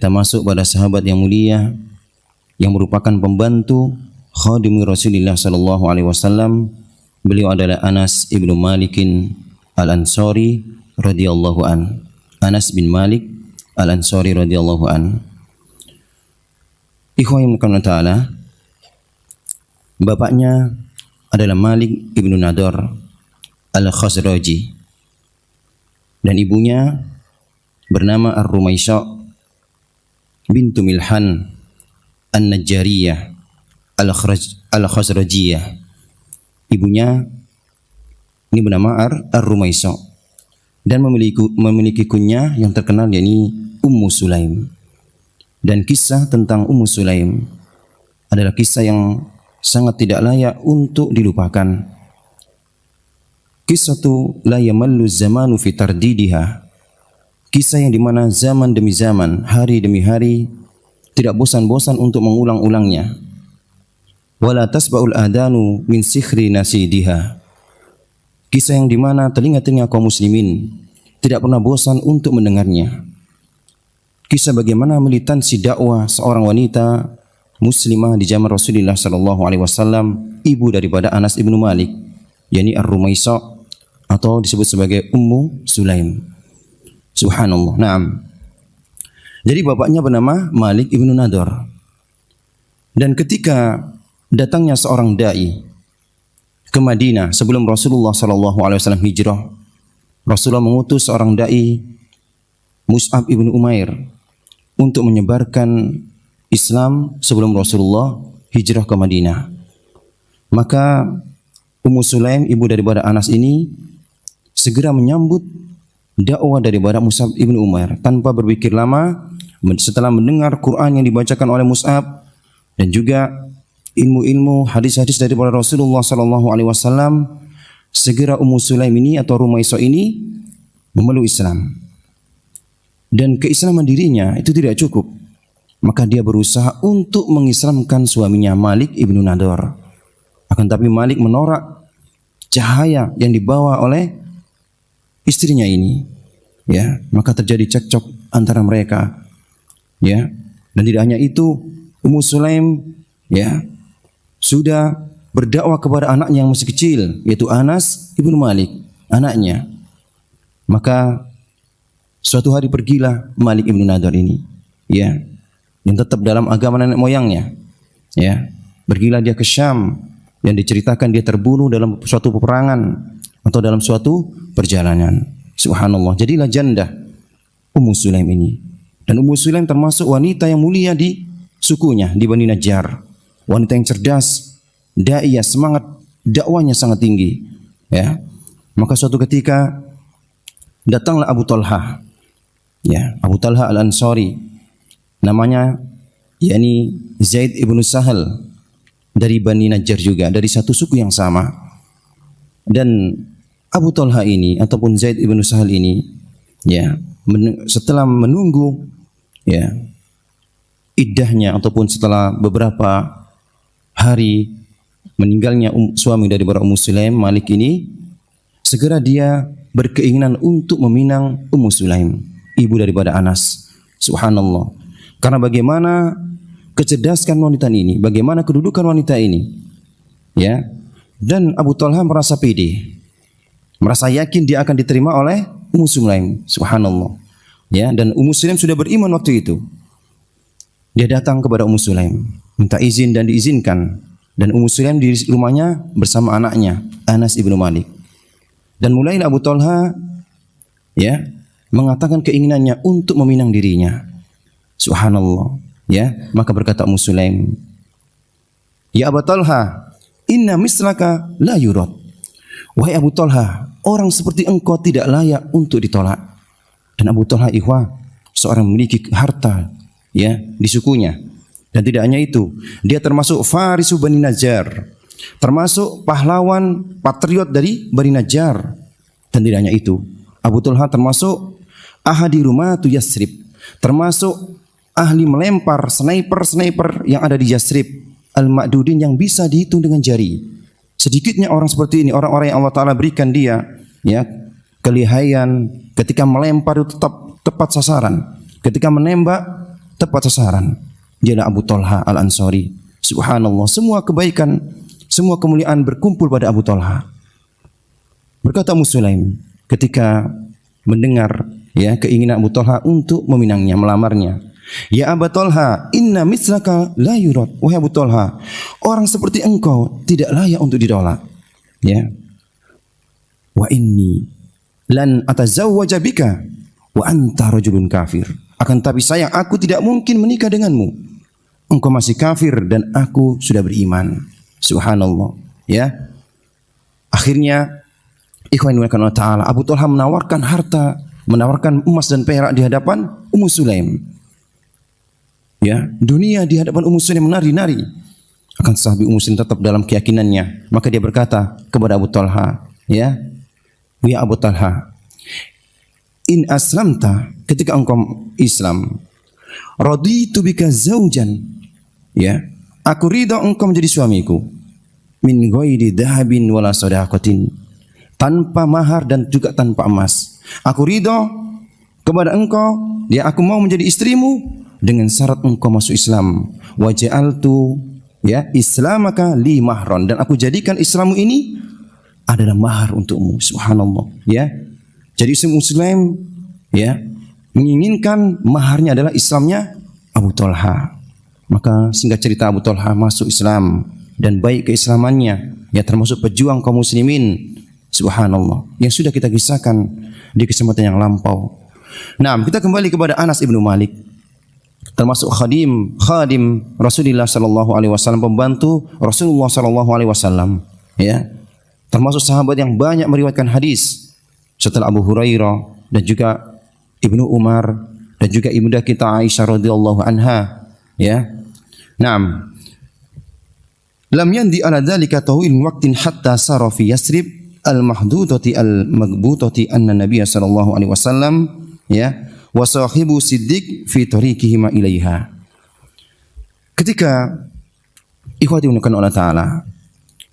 kita masuk pada sahabat yang mulia yang merupakan pembantu khadim Rasulullah sallallahu alaihi wasallam. Beliau adalah Anas ibnu Malikin Al-Ansari radhiyallahu an. Anas bin Malik Al-Ansari radhiyallahu an. Ikhwan yang taala, bapaknya adalah Malik ibnu Nadar Al-Khazraji dan ibunya bernama Ar-Rumaisha bintu Milhan An-Najjariyah Al-Khazrajiyah. Ibunya ini bernama Ar-Rumaisha dan memiliki kunyah yang terkenal, yakni Ummu Sulaim. Dan kisah tentang Ummu Sulaim adalah kisah yang sangat tidak layak untuk dilupakan. Kisah itu la yamallu zamanu fi tardidiha. Kisah yang dimana zaman demi zaman, hari demi hari tidak bosan-bosan untuk mengulang-ulangnya. Wala tasba'ul adanu min sikhri nasidiha. Kisah yang dimana telinga-telinga kaum muslimin tidak pernah bosan untuk mendengarnya. Kisah bagaimana militansi dakwah seorang wanita muslimah di zaman Rasulullah sallallahu alaihi wasallam, ibu daripada Anas ibnu Malik, yakni Ar-Rumaisha atau disebut sebagai Ummu Sulaim. Subhanallah. Naam. Jadi bapaknya bernama Malik ibnu Nadar. Dan ketika datangnya seorang dai ke Madinah sebelum Rasulullah sallallahu alaihi wasallam hijrah, Rasulullah mengutus seorang dai, Mus'ab ibnu Umair, untuk menyebarkan Islam sebelum Rasulullah hijrah ke Madinah. Maka Ummu Sulaim, ibu daripada Anas ini, segera menyambut dakwah daripada Mus'ab ibnu Umair tanpa berpikir lama. Setelah mendengar Quran yang dibacakan oleh Mus'ab dan juga ilmu-ilmu hadis-hadis daripada Rasulullah sallallahu alaihi wasallam, segera Ummu Sulaim ini atau Rumaisha ini memeluk Islam. Dan keislaman dirinya itu tidak cukup, maka dia berusaha untuk mengislamkan suaminya Malik ibnu Nadar. Akan tapi Malik menolak cahaya yang dibawa oleh istrinya ini, ya, maka terjadi cekcok antara mereka, ya. Dan tidak hanya itu, Ummu Sulaim, ya, sudah berdakwah kepada anaknya yang masih kecil, yaitu Anas ibnu Malik, anaknya. Maka suatu hari pergilah Malik ibnu Nadar ini, ya, yang tetap dalam agama nenek moyangnya, ya. Pergilah dia ke Syam, yang diceritakan dia terbunuh dalam suatu peperangan atau dalam suatu perjalanan. Subhanallah. Jadilah janda Ummu Sulaim ini. Dan Ummu Sulaim termasuk wanita yang mulia di sukunya, di Bani Najjar. Wanita yang cerdas, da'iyah, semangat dakwahnya sangat tinggi, ya. Maka suatu ketika datanglah Abu Talha, ya, Abu Talha Al-Ansari, namanya yakni Zaid ibnu Sahal, dari Bani Najjar juga, dari satu suku yang sama. Dan Abu Talha ini ataupun Zaid ibnu Sahal ini, ya, setelah menunggu, ya, iddahnya ataupun setelah beberapa hari meninggalnya suami daripada Ummu Sulaim, Malik ini, segera dia berkeinginan untuk meminang Ummu Sulaim, ibu daripada Anas. Subhanallah. Karena bagaimana kecerdasan wanita ini, bagaimana kedudukan wanita ini, ya. Dan Abu Talha merasa pede, merasa yakin dia akan diterima oleh Ummu Sulaim. Subhanallah, ya. Dan Ummu Sulaim sudah beriman waktu itu. Dia datang kepada Ummu Sulaim, minta izin dan diizinkan. Dan Ummu Sulaim di rumahnya bersama anaknya Anas ibnu Malik. Dan mulailah Abu Talha, ya, mengatakan keinginannya untuk meminang dirinya. Subhanallah, ya. Maka berkata Ummu Sulaim, "Ya Abu Talha, inna mislaka la yurad." Wahai Abu Talha, orang seperti engkau tidak layak untuk ditolak. Dan Abu Talha, ikhwah, seorang memiliki harta, ya, di sukunya. Dan tidak hanya itu, dia termasuk Farisu Bani Najjar, termasuk pahlawan patriot dari Bani Najjar. Dan tidak hanya itu, Abu Talha termasuk ahadi rumatu Yasrib, termasuk ahli melempar sniper yang ada di Yasrib, al-ma'dudin, yang bisa dihitung dengan jari. Sedikitnya orang seperti ini, orang-orang yang Allah Ta'ala berikan dia, ya, kelihayan ketika melempar itu tepat sasaran, ketika menembak tepat sasaran. Dialah Abu Talha Al-Ansari. Subhanallah, semua kebaikan, semua kemuliaan berkumpul pada Abu Talha. Berkata Ummu Sulaim ketika mendengar ya keinginan Abu Talha untuk meminangnya, melamarnya. Ya Abu Talha, inna mislaka la yurad. Wahai Abu Talha, orang seperti engkau tidak layak untuk ditolak. Ya. Wa inni lan atazawwaja bika wa anta rajulun kafir. Akan tapi sayang, aku tidak mungkin menikah denganmu. Engkau masih kafir dan aku sudah beriman. Subhanallah. Ya. Akhirnya ikhwan wa ta'ala, Abu Talha menawarkan harta, menawarkan emas dan perak di hadapan Ummu Sulaim. Ya, dunia di hadapan Ummu Sulaim menari-nari. Akan sahabat Ummu Sulaim tetap dalam keyakinannya. Maka dia berkata kepada Abu Talha, ya Abu Talha, in aslamta, ketika engkau Islam, raditu bika zaujan, ya, aku ridha engkau menjadi suamiku, min ghairi dhahabin wala sadaqatin, tanpa mahar dan juga tanpa emas. Aku ridha kepada engkau, ya, aku mau menjadi istrimu dengan syarat engkau masuk Islam. Wa ja'altu ya islamaka li mahran, dan aku jadikan Islammu ini adalah mahar untukmu. Subhanallah, ya. Jadi Ummu Sulaim ya menginginkan maharnya adalah Islamnya Abu Talha. Maka singkat cerita, Abu Talha masuk Islam dan baik keislamannya, ya, termasuk pejuang kaum muslimin. Subhanallah, yang sudah kita kisahkan di kesempatan yang lampau. Nah, kita kembali kepada Anas ibnu Malik, termasuk khadim Rasulullah sallallahu alaihi wasallam, pembantu Rasulullah sallallahu alaihi wasallam, ya. Termasuk sahabat yang banyak meriwayatkan hadis setelah Abu Hurairah dan juga Ibnu Umar dan juga ibunda kita Aisyah radhiyallahu anha, ya. Naam. Lam yandi ala dzalika tawil waqtin hatta sara fi Yasrib al-mahdudati al-maghbutati anna Nabiy sallallahu alaihi wasallam, ya, wa sahibu Siddiq fi tariqihima ilaiha. Ketika ikhwati Allah taala,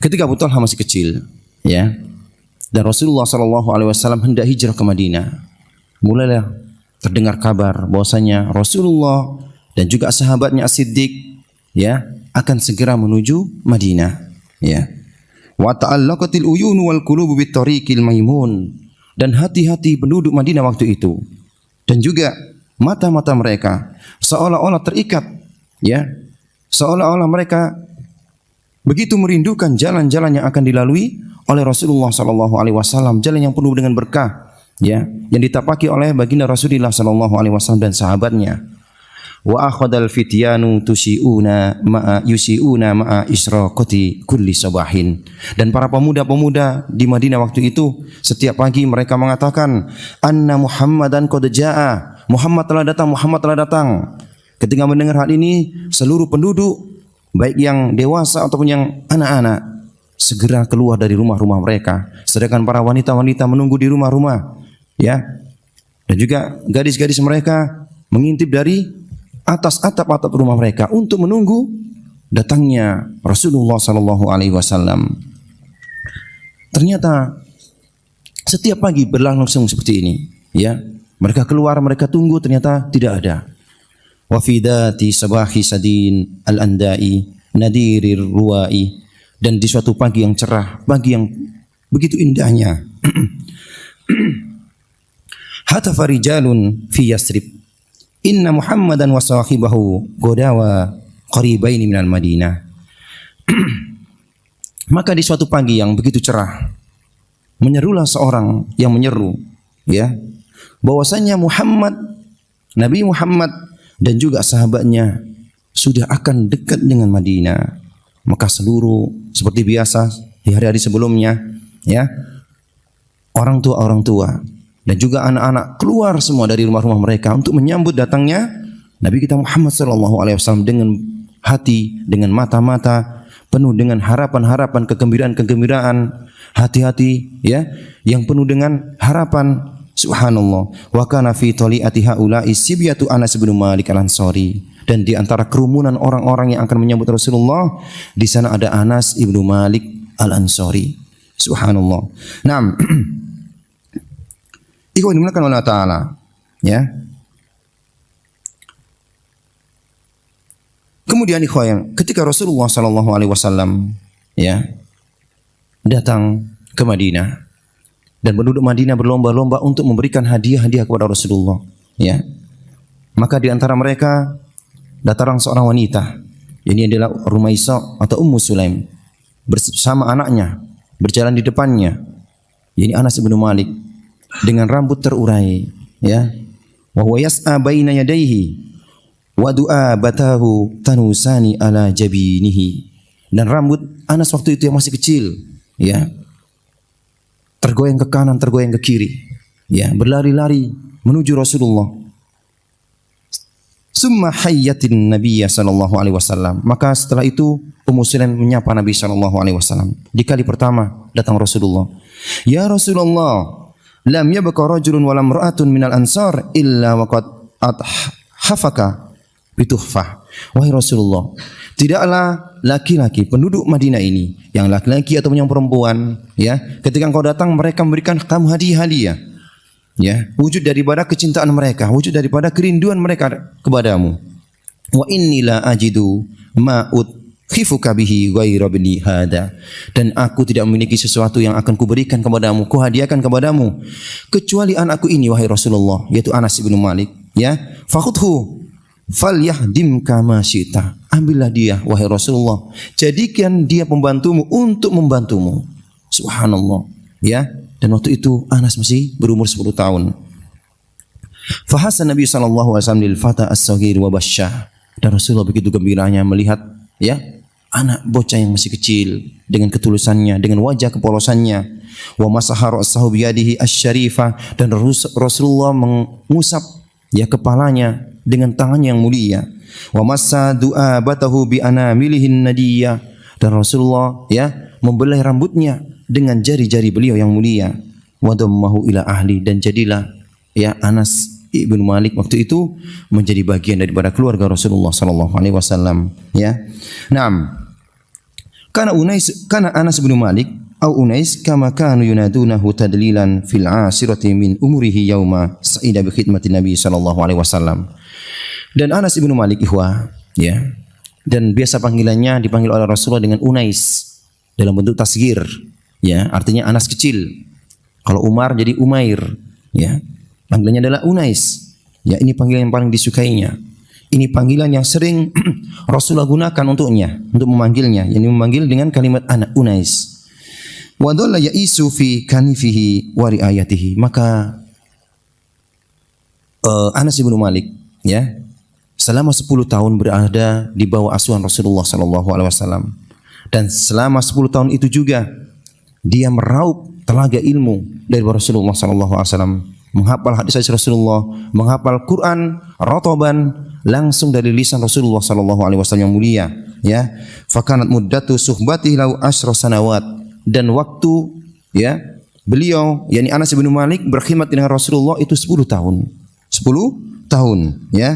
ketika Abu Talha masih kecil, ya, dan Rasulullah sallallahu alaihi wasallam hendak hijrah ke Madinah, mulailah terdengar kabar bahwasanya Rasulullah dan juga sahabatnya As-Siddiq, ya, akan segera menuju Madinah, ya. Wa ta'allaqatil uyun wal qulubu bit tariqil maimun, dan hati-hati penduduk Madinah waktu itu dan juga mata-mata mereka seolah-olah terikat, ya, seolah-olah mereka begitu merindukan jalan-jalan yang akan dilalui oleh Rasulullah sallallahu alaihi wasallam, jalan yang penuh dengan berkah, ya, yang ditapaki oleh baginda Rasulullah sallallahu alaihi wasallam dan sahabatnya. Wa akhadal fityanu tusiuna ma'a isyraqati kulli sabahin, dan para pemuda-pemuda di Madinah waktu itu setiap pagi mereka mengatakan, anna Muhammadan qad jaa, Muhammad telah datang, Muhammad telah datang. Ketika mendengar hal ini, seluruh penduduk baik yang dewasa ataupun yang anak-anak segera keluar dari rumah-rumah mereka, sedangkan para wanita-wanita menunggu di rumah-rumah, ya, dan juga gadis-gadis mereka mengintip dari atas atap-atap rumah mereka untuk menunggu datangnya Rasulullah sallallahu alaihi wasallam. Ternyata setiap pagi berlangsung seperti ini, ya. Mereka keluar, mereka tunggu, ternyata tidak ada. Wa fi dati sabahi sadin al-andai nadirir ruwai, dan di suatu pagi yang cerah, pagi yang begitu indahnya, hatafa rijalun fi Yasrib, inna Muhammadan wa sahibahu godawa qaribaini minal Madinah. Maka di suatu pagi yang begitu cerah, menyerulah seorang yang menyeru, ya, bahwasanya Nabi Muhammad dan juga sahabatnya sudah akan dekat dengan Madinah. Maka seluruh seperti biasa di hari-hari sebelumnya, ya, orang tua dan juga anak-anak keluar semua dari rumah-rumah mereka untuk menyambut datangnya Nabi kita Muhammad sallallahu alaihi wasallam dengan hati, dengan mata-mata penuh dengan harapan-harapan, kegembiraan-kegembiraan, hati-hati, ya, yang penuh dengan harapan. Subhanallah. Wa kana fi tali'ati haula'i sibyatu Anas bin Malik Al-Ansari, dan di antara kerumunan orang-orang yang akan menyambut Rasulullah di sana ada Anas ibnu Malik Al-Ansari. Subhanallah. Naam. Ikhwan dimulakan Allah Ta'ala, ya. Kemudian ikhwan, ketika Rasulullah sallallahu alaihi wasallam ya datang ke Madinah dan penduduk Madinah berlomba-lomba untuk memberikan hadiah-hadiah kepada Rasulullah, ya. Maka di antara mereka datang seorang wanita, ini adalah Rumaisa atau Ummu Sulaim, bersama anaknya berjalan di depannya. Ini Anas bin Malik dengan rambut terurai, ya. Wa huwa yas'a baina yadayhi wa du'abatahu tanusani ala jabinihi. Dan rambut Anas waktu itu yang masih kecil, ya, tergoyang ke kanan, tergoyang ke kiri, ya, berlari-lari menuju Rasulullah. Summa hayyatin Nabiya sallallahu alaihi wasallam. Maka setelah itu Ummu Sulaim menyapa Nabi sallallahu alaihi wasallam. Di kali pertama datang Rasulullah. Ya Rasulullah, lam yabqa rajulun wa lam ra'atun minal ansar illa waqad hafaka bituhfah. Wahai Rasulullah, tidaklah laki-laki penduduk Madinah ini, yang laki-laki atau yang perempuan, ya, ketika engkau datang mereka memberikan kamu hadiah-hadiah, ya, wujud daripada kecintaan mereka, wujud daripada kerinduan mereka kepadamu. Wa inni la ajidu ma khifuka bihi ghairu bini hada. Dan aku tidak memiliki sesuatu yang akan kuberikan kepadamu, kuhadiahkan kepadamu, kecuali anakku ini wahai Rasulullah, yaitu Anas bin Malik, ya. Fakhudhu falyahdim kama syi'ta. Ambillah dia wahai Rasulullah, jadikan dia pembantumu untuk membantumu. Subhanallah, ya. Dan waktu itu Anas masih berumur 10 tahun. Fahasan Nabi sallallahu alaihi wasallam lil fata as-saghir wa basyah. Dan Rasulullah begitu gembiranya melihat, ya, anak bocah yang masih kecil dengan ketulusannya, dengan wajah kepolosannya. Wa masaha ra'sahu bi yadihi asy-syarifah. Dan Rasulullah mengusap, ya, kepalanya dengan tangannya yang mulia. Wa massa du'abatahu bi anamilihin nadiyah. Dan Rasulullah, ya, membelai rambutnya dengan jari-jari beliau yang mulia. Wa dammahu ila ahli. Dan jadilah, ya, Anas ibnu Malik waktu itu menjadi bagian daripada keluarga Rasulullah sallallahu alaihi wasallam, ya. Naam. Kana Anas bin Malik au Unais kama kanu yunadunahu tadlilan fil asirati min umrihi yauma sa'ida bi khidmati Nabi sallallahu alaihi wasallam. Dan Anas bin Malik ikhwah, ya, dan biasa panggilannya dipanggil oleh Rasulullah dengan Unais dalam bentuk tasghir, ya, artinya Anas kecil. Kalau Umar jadi Umair, ya. Panggilannya adalah Unais. Ya, ini panggilan yang paling disukainya. Ini panggilan yang sering Rasulullah gunakan untuknya, untuk memanggilnya. Yani memanggil dengan kalimat anak Unais. Wa dhalla ya'isu fi kanifihi wa riayatihi. Maka Anas bin Malik, ya, selama 10 tahun berada di bawah asuhan Rasulullah sallallahu alaihi wasallam. Dan selama 10 tahun itu juga dia meraup telaga ilmu dari Rasulullah sallallahu alaihi wasallam. Menghafal hadis Rasulullah, menghafal Quran rataban langsung dari lisan Rasulullah sallallahu alaihi wasallam yang mulia, ya. Fakanat muddatu suhbatihi lau asyra sanawat. Dan waktu, ya, beliau yakni Anas bin Malik berkhidmat dengan Rasulullah itu 10 tahun. 10 tahun, ya.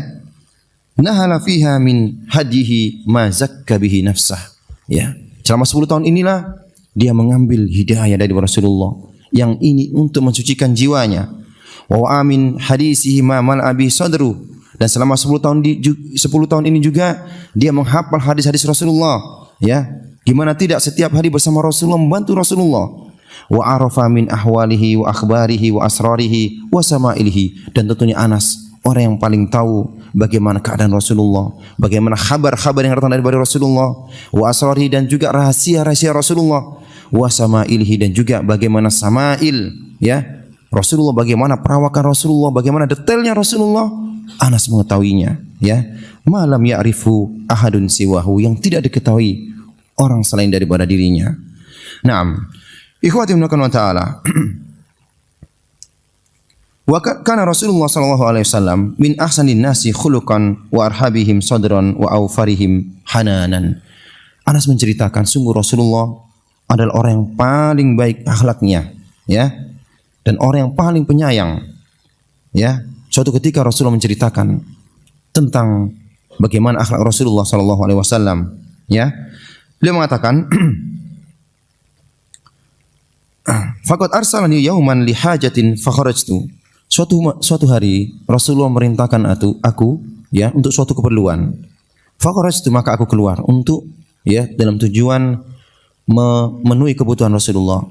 Nahala fiha min hadihi ma zakka bihi nafsah, ya. Selama 10 tahun inilah dia mengambil hidayah dari Rasulullah yang ini untuk mensucikan jiwanya. Wa amin hadisihi ma mal abi sadru. Dan selama 10 tahun ini juga dia menghafal hadis-hadis Rasulullah, ya. Gimana tidak, setiap hari bersama Rasulullah, membantu Rasulullah. Wa arafa min ahwalihi wa akhbarihi wa asrarihi wa sama'ilihi. Dan tentunya Anas orang yang paling tahu bagaimana keadaan Rasulullah, bagaimana kabar-kabar yang datang dari Rasulullah, wa asrarihi, dan juga rahasia-rahasia Rasulullah, wa sama'ilihi, dan juga bagaimana sama'il, ya, Rasulullah, bagaimana perawakan Rasulullah, bagaimana detailnya Rasulullah, Anas mengetahuinya, ya. Malam ya'rifu ahadun siwahu, yang tidak diketahui orang selain daripada dirinya. Naam. Ikhwati wa ta'ala. Wa kana Rasulullah sallallahu alaihi wasallam min ahsanin nasi khuluqan wa arhabihim sadran wa awfarihim hananan. Anas menceritakan sungguh Rasulullah adalah orang yang paling baik akhlaknya, ya. Dan orang yang paling penyayang, ya. Suatu ketika Rasulullah menceritakan tentang bagaimana akhlak Rasulullah sallallahu alaihi wasallam, ya. Beliau mengatakan, "Faqad arsalani yauman li hajatin fa kharajtu." Suatu hari Rasulullah merintahkan aku, ya, untuk suatu keperluan. Fakharajtu, maka aku keluar untuk dalam tujuan memenuhi kebutuhan Rasulullah.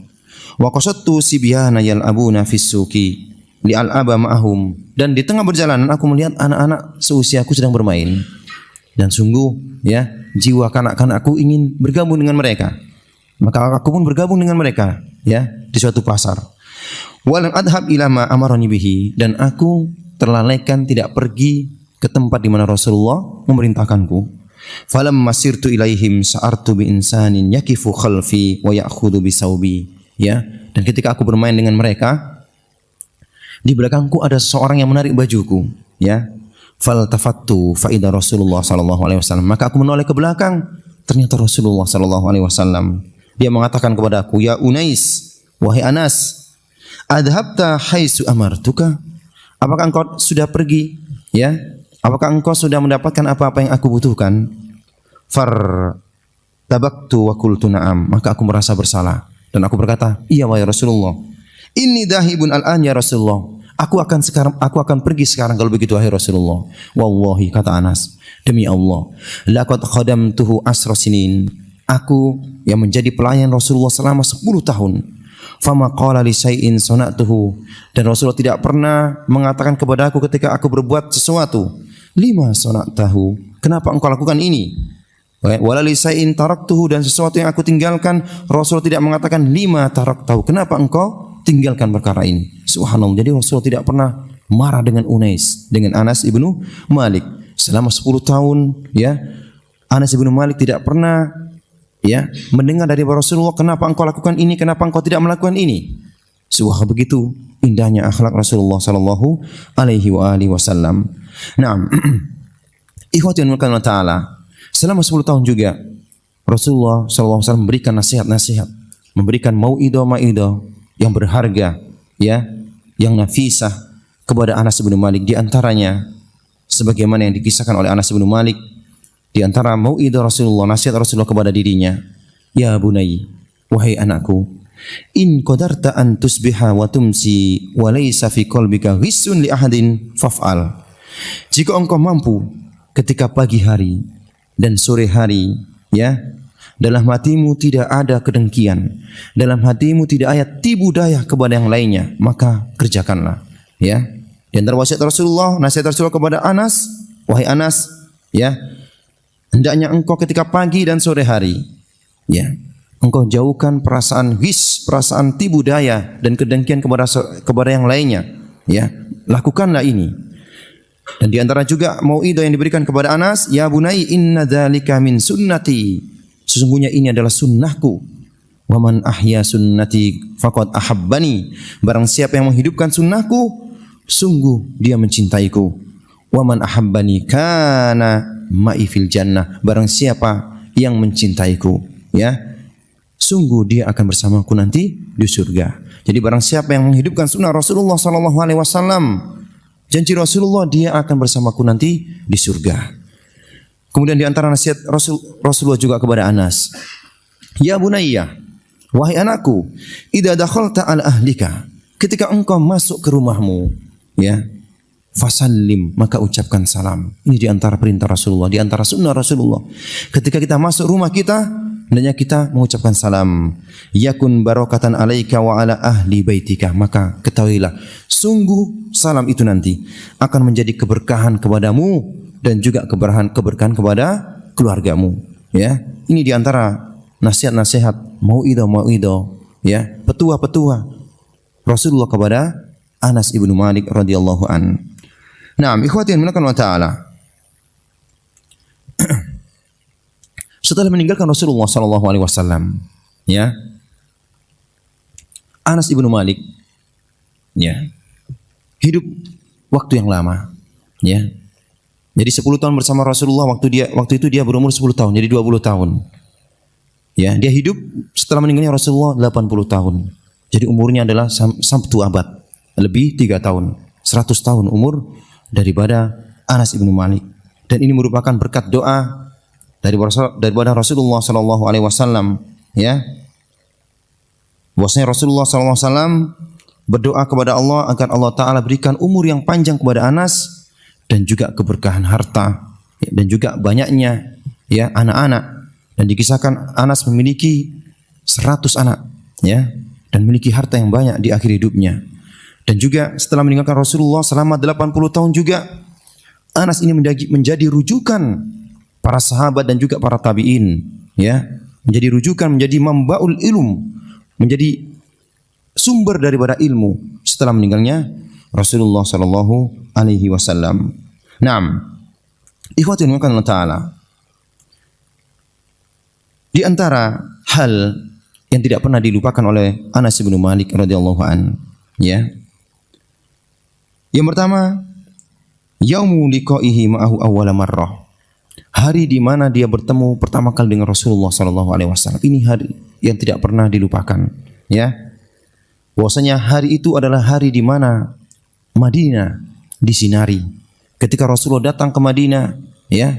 Wa qasadtu sibyana yal'abuna fis suqi li'al'aba ma'ahum, dan di tengah perjalanan aku melihat anak-anak seusiaku sedang bermain, dan sungguh jiwa kanak-kanakku ingin bergabung dengan mereka. Maka aku pun bergabung dengan mereka di suatu pasar. Walam adhab ila ma amarani bihi, dan aku terlalaikan tidak pergi ke tempat di mana Rasulullah memerintahkanku. Falam masirtu ilaihim sa'artu bi insanin yakifu khalfi wa ya'khudhu bi saubi. Dan ketika aku bermain dengan mereka, di belakangku ada seseorang yang menarik bajuku. Faltafattu fa idza Rasulullah sallallahu alaihi wasallam. Maka aku menoleh ke belakang, ternyata Rasulullah sallallahu alaihi wasallam. Dia mengatakan kepadaku, "Ya Unais, wahai Anas, adhabta haitsu amartuka?" Apakah engkau sudah pergi? Apakah engkau sudah mendapatkan apa-apa yang aku butuhkan? Tabaktu wa qultu na'am. Maka aku merasa bersalah dan aku berkata, "Iya wahai Rasulullah. Inni dahibun al-an ya Rasulullah. Aku akan pergi sekarang kalau begitu wahai Rasulullah." Wallahi, kata Anas, demi Allah, laqad khadamtuhu asra sinin. Aku yang menjadi pelayan Rasulullah selama 10 tahun. Fama qala li syai'in sana'tuhu, dan Rasulullah tidak pernah mengatakan kepada aku ketika aku berbuat sesuatu, lima sana'tahu, kenapa engkau lakukan ini? Wala li syai'in taraktuhu, dan sesuatu yang aku tinggalkan, Rasulullah tidak mengatakan lima taraktahu, kenapa engkau tinggalkan perkara ini? Subhanallah. Jadi Rasulullah tidak pernah marah dengan Unais, dengan Anas ibnu Malik selama 10 tahun. Anas ibnu Malik tidak pernah mendengar dari Rasulullah, kenapa engkau lakukan ini, kenapa engkau tidak melakukan ini. Begitu indahnya akhlak Rasulullah sallallahu alaihi wasallam. Naam. Ikhwati wa ta'ala, selama 10 tahun juga Rasulullah sallallahu alaihi wasallam memberikan nasihat-nasihat, memberikan mau'idah yang berharga, yang nafisah kepada Anas bin Malik. Di antaranya sebagaimana yang dikisahkan oleh Anas bin Malik, di antara mau'idah Rasulullah, nasihat Rasulullah kepada dirinya, "Ya bunai, wahai anakku, in qadarta an tusbiha wa tumsi wa laysa fi qalbika ghissun li ahadin faf'al." Jika engkau mampu ketika pagi hari dan sore hari, dalam hatimu tidak ada kedengkian, dalam hatimu tidak ada tipu daya kepada yang lainnya, maka kerjakanlah. Di antara wasiat Rasulullah, nasihat Rasulullah kepada Anas, wahai Anas, hendaknya engkau ketika pagi dan sore hari, engkau jauhkan perasaan perasaan tipu daya dan kedengkian kepada yang lainnya. Lakukanlah ini. Dan di antara juga mau'idah yang diberikan kepada Anas, "Ya bunai, inna dzalika min sunnati." Sesungguhnya ini adalah sunnahku. "Wa man ahya sunnati faqad ahabbani." Barang siapa yang menghidupkan sunnahku, sungguh dia mencintaiku. "Wa man ahabbani kana ma'i fil jannah." Barang siapa yang mencintaiku, sungguh dia akan bersamaku nanti di surga. Jadi barang siapa yang menghidupkan sunnah Rasulullah sallallahu alaihi wasallam, janji Rasulullah, dia akan bersamaku nanti di surga. Kemudian di antara nasihat Rasulullah juga kepada Anas, "Ya bunayya, wahai anakku, idza dakhalta ala ahlika." Ketika engkau masuk ke rumahmu, fasallim, maka ucapkan salam. Ini di antara perintah Rasulullah, di antara sunnah Rasulullah. Ketika kita masuk rumah kita, hendaknya kita mengucapkan salam. Yakun barakatan alaika wa ala ahli baitika. Maka ketahuilah, sungguh salam itu nanti akan menjadi keberkahan kepadamu dan juga keberkahan kepada keluargamu. Ini di antara nasihat-nasihat, mau'idah, petua-petua Rasulullah kepada Anas ibnu Malik radhiyallahu an. Naam, ikhwati yang dimuliakan Allah Ta'ala. Setelah meninggalkan Rasulullah sallallahu alaihi wasallam, Anas ibnu Malik hidup waktu yang lama, Jadi 10 tahun bersama Rasulullah, waktu itu dia berumur 10 tahun, jadi 20 tahun. Dia hidup setelah meninggalnya Rasulullah 80 tahun. Jadi umurnya adalah 1 abad, lebih 3 tahun, 100 tahun umur daripada Anas ibnu Malik. Dan ini merupakan berkat doa daripada Rasulullah sallallahu alaihi wasallam, bahwasanya Rasulullah sallallahu alaihi wasallam berdoa kepada Allah agar Allah Ta'ala berikan umur yang panjang kepada Anas dan juga keberkahan harta, dan juga banyaknya ya anak-anak, dan dikisahkan Anas memiliki 100 anak ya, dan memiliki harta yang banyak di akhir hidupnya. Dan juga setelah meninggalkan Rasulullah selama 80 tahun juga Anas ini menjadi rujukan para sahabat dan juga para tabi'in ya, menjadi rujukan, menjadi mambaul ilm, menjadi sumber daripada ilmu setelah meninggalnya Rasulullah sallallahu alaihi wasallam. Naam. Ikhwatin wa ta'ala. Di antara hal yang tidak pernah dilupakan oleh Anas bin Malik radhiyallahu an, ya. Yang pertama, yaumu liqaihi ma'ahu awwala marrah. Hari di mana dia bertemu pertama kali dengan Rasulullah sallallahu alaihi wasallam. Ini hari yang tidak pernah dilupakan, ya. Bahwasanya hari itu adalah hari di mana Madinah disinari. Ketika Rasulullah datang ke Madinah, ya,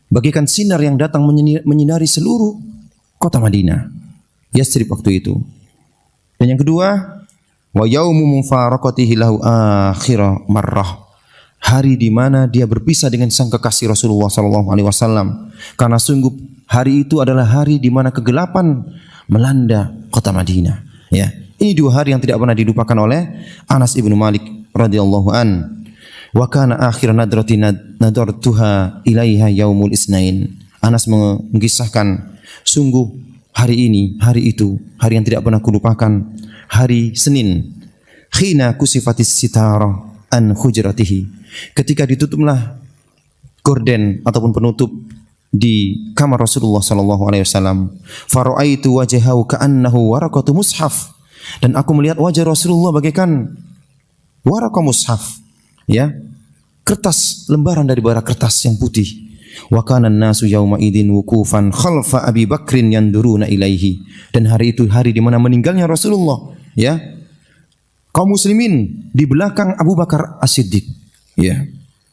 bagaikan sinar yang datang menyinari seluruh kota Madinah, Yatsrib waktu itu. Dan yang kedua, wa yaumu mufaraqatihi lahu akhir marrah. Hari di mana dia berpisah dengan sang kekasih Rasulullah sallallahu alaihi wasallam. Karena sungguh hari itu adalah hari di mana kegelapan melanda kota Madinah, ya. Ini dua hari yang tidak pernah dilupakan oleh Anas ibnu Malik radhiyallahu an. Wa kana akhir nadrati nadartuha ilaiha yaumul isnain. Anas mengisahkan, sungguh hari ini, hari itu, hari yang tidak pernah kulupakan, hari Senin. Khina kusifatis sitara an hujratihi. Ketika ditutuplah gorden ataupun penutup di kamar Rasulullah sallallahu alaihi wasallam, faraitu wajhahu ka'annahu waraqatu mushaf. Dan aku melihat wajah Rasulullah bagaikan waraqah mushaf, ya, kertas, lembaran dari bara kertas yang putih. Wa kana an-nasu yauma idzin wuqufan khalfa Abi Bakrin yanduruna ilaihi. Dan hari itu hari di mana meninggalnya Rasulullah, ya. Kaum muslimin di belakang Abu Bakar As-Siddiq, ya.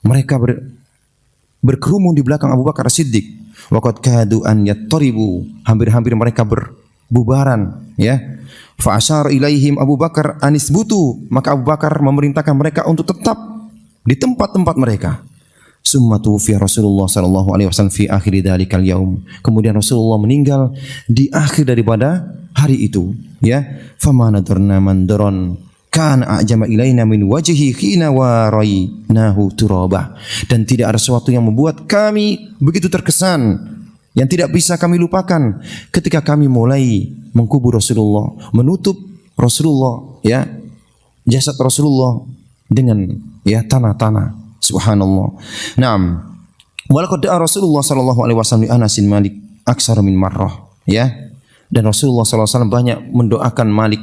Mereka berkerumun di belakang Abu Bakar As-Siddiq. Wa qad kadu an yattaribu. Hampir-hampir mereka berbubaran, ya. Fa asyara ilaihim Abu Bakar anisbutu. Maka Abu Bakar memerintahkan mereka untuk tetap di tempat-tempat mereka. Summa tuwfiya Rasulullah sallallahu alaihi wasallam fi akhir dzalikal yaum. Kemudian Rasulullah meninggal di akhir daripada hari itu, ya. Fama nadarna mandaron kana a'jama ilaina min wajhi khina warainahu turaba. Dan tidak ada sesuatu yang membuat kami begitu terkesan, yang tidak bisa kami lupakan ketika kami mulai mengkubur Rasulullah, menutup Rasulullah, ya, jasad Rasulullah dengan, ya, tanah-tanah. Subhanallah. Naam. Walaqad da'a Rasulullah sallallahu alaihi wasallam li Anas bin Malik aksar min marrah, ya. Dan Rasulullah sallallahu alaihi wasallam banyak mendoakan Malik,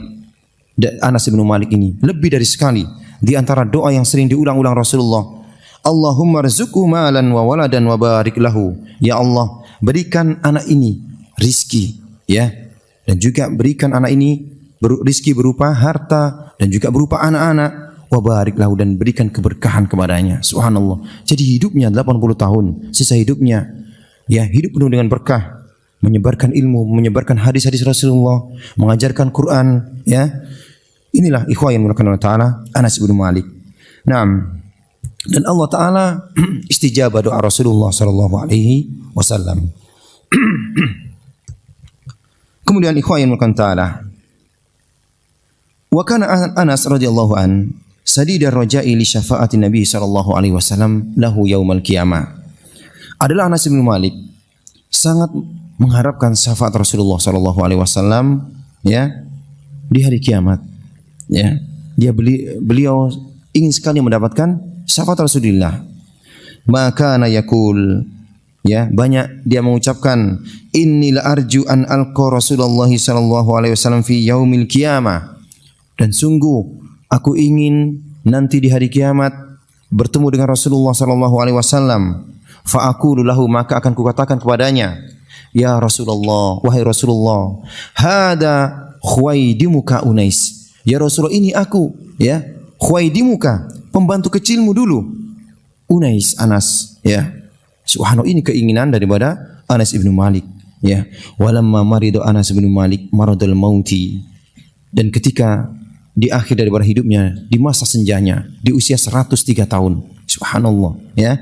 Anas bin Malik ini lebih dari sekali. Di antara doa yang sering diulang-ulang Rasulullah, Allahumma rzuqhu malan wa waladan wa barik lahu. Ya Allah, berikan anak ini rizki, ya, dan juga berikan anak ini rizki berupa harta dan juga berupa anak-anak. Wa barik lahu, dan berikan keberkahan kepadanya. Subhanallah. Jadi hidupnya 80 tahun, sisa hidupnya, ya, hidup penuh dengan berkah, menyebarkan ilmu, menyebarkan hadis-hadis Rasulullah, mengajarkan Quran, ya. Inilah ikhwah yang dimuliakan Allah Ta'ala, Anas bin Malik. Naam. Dan Allah Ta'ala istijabah doa Rasulullah sallallahu alaihi wasallam. Kemudian ikhwah yang dimuliakan Ta'ala, wa kana Anas radhiyallahu an sadidar raja'i li syafaati Nabi sallallahu alaihi wasallam lahu yaumal qiyamah. Adalah Anas bin Malik sangat mengharapkan syafaat Rasulullah sallallahu alaihi wasallam, ya, di hari kiamat, ya. Beliau ingin sekali mendapatkan syafaat Rasulullah. Maka yaqul, ya, banyak dia mengucapkan, inni la arju an alqa Rasulullah sallallahu alaihi wasallam fi yaumil qiyamah. Dan sungguh aku ingin nanti di hari kiamat bertemu dengan Rasulullah sallallahu alaihi wasallam. Fa aqulu lahu, maka akan kukatakan kepadanya, ya Rasulullah, wahai Rasulullah, hada khuwaidimuka Unais. Ya Rasulullah, ini aku, ya, khuwaidimuka, pembantu kecilmu dulu, Unais, Anas, ya. Subhanallah, ini keinginan daripada Anas ibnu Malik, ya. Walamma maridu Anas ibnu Malik maradul mauti. Dan ketika di akhir daripada hidupnya, di masa senjanya, di usia 103 tahun. Subhanallah, ya.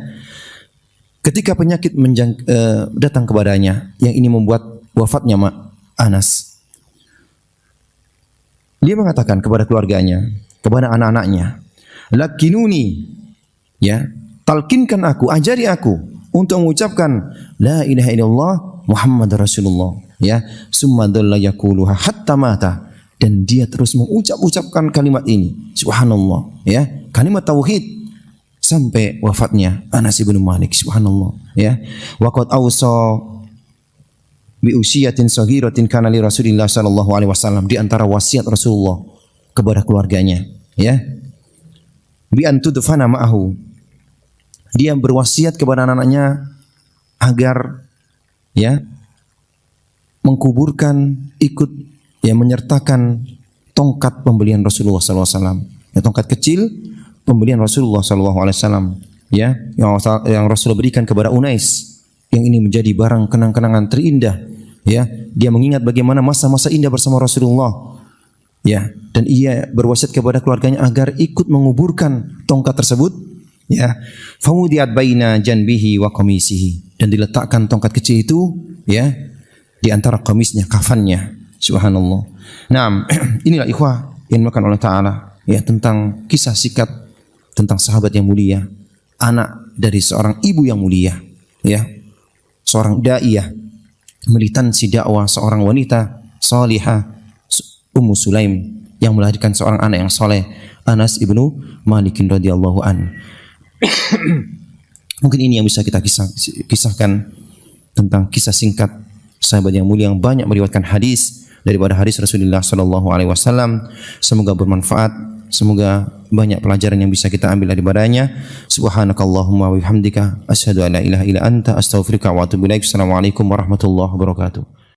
Ketika penyakit datang kepadanya, yang ini membuat wafatnya Anas, dia mengatakan kepada keluarganya, kepada anak-anaknya, lakinuni, ya, talkinkan aku, ajari aku untuk mengucapkan la ilaha illallah Muhammad Rasulullah, ya, summa dhalla yaquluha hatta mata, dan dia terus mengucapkan kalimat ini, subhanallah, ya, kalimat tauhid sampai wafatnya Anas bin Malik, subhanallah, ya. Wa qad awsa bi usiyatin saghiratin kana li Rasulillah sallallahu alaihi wasallam, di antara wasiat Rasulullah kepada keluarganya, ya, bi an tudfana ma'ahu, dia berwasiat kepada anak-anaknya agar, ya, mengkuburkan, ikut, ya, menyertakan tongkat pembelian Rasulullah sallallahu alaihi wasallam, ya, tongkat kecil pembelian Rasulullah SAW, ya, yang Rasul berikan kepada Unais, yang ini menjadi barang kenang-kenangan terindah, ya. Dia mengingat bagaimana masa-masa indah bersama Rasulullah, ya, dan ia berwasiat kepada keluarganya agar ikut menguburkan tongkat tersebut, ya. Famudiat baina janbihi wa qamisihi, dan diletakkan tongkat kecil itu, ya, di antara qamisnya, kafannya, subhanallah. Nah, inilah ikhwah yang dimakan oleh Ta'ala, ya, tentang kisah singkat tentang sahabat yang mulia, anak dari seorang ibu yang mulia, ya, seorang daiyah, militansi dakwah, seorang wanita salihah, Ummu Sulaim, yang melahirkan seorang anak yang saleh, Anas ibnu Malik radhiyallahu an. Mungkin ini yang bisa kita kisahkan tentang kisah singkat sahabat yang mulia yang banyak meriwayatkan hadis daripada hadis Rasulullah sallallahu alaihi wasallam. Semoga bermanfaat. Semoga banyak pelajaran yang bisa kita ambil daripadanya. Subhanakallahumma wa bihamdika asyhadu an la ilaha illa anta astaghfiruka wa atubu ilaik. Assalamualaikum warahmatullahi wabarakatuh.